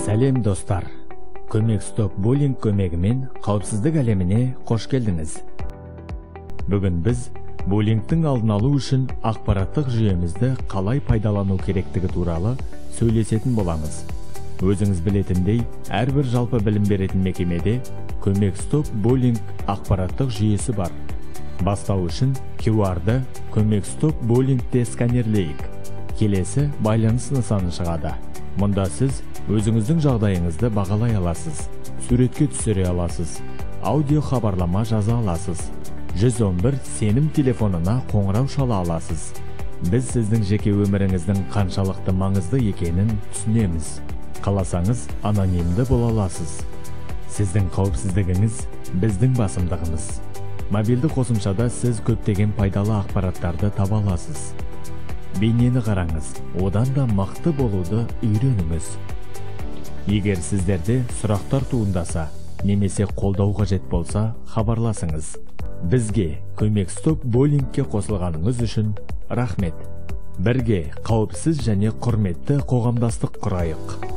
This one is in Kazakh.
Сәлем достар. Көмек стоп боулинг көмегімен қауіпсіздік әлеміне қош келдіңіз. Бүгін біз боулингтің алдын алу үшін ақпараттық жүйемізді қалай пайдалану керектігі туралы сөйлесетін боламыз. Өзіңіз білетіндей, әрбір жалпы білім беретін мекемеде көмек стоп боулинг ақпараттық жүйесі бар. Бастау үшін QR-ды көмек стоп боулингте сканерлейік. Келесі байланыс нысаны шығады. Мұнда сіз өзіңіздің жағдайыңызды бағалай аласыз, суретке түсіре аласыз, аудио хабарлама жаза аласыз, 111 сенім телефонына қоңырау шала аласыз. Біз сіздің жеке өміріңіздің қаншалықты маңызды екенін түсінеміз. Қаласаңыз, анонимді бола аласыз. Сіздің қауіпсіздігіңіз біздің басымдығымыз. Мобильді қосымшада сіз көптеген пайдалы ақпараттарды таба аласыз. Бейнені қараңыз, одан да мықты болуды үйреніңіз. Егер сіздерде сұрақтар туындаса, немесе қолдау қажет болса, хабарласыңыз. Бізге көмек стоп боулингке қосылғаныңыз үшін рахмет. Бірге қауіпсіз және құрметті қоғамдастық құрайық.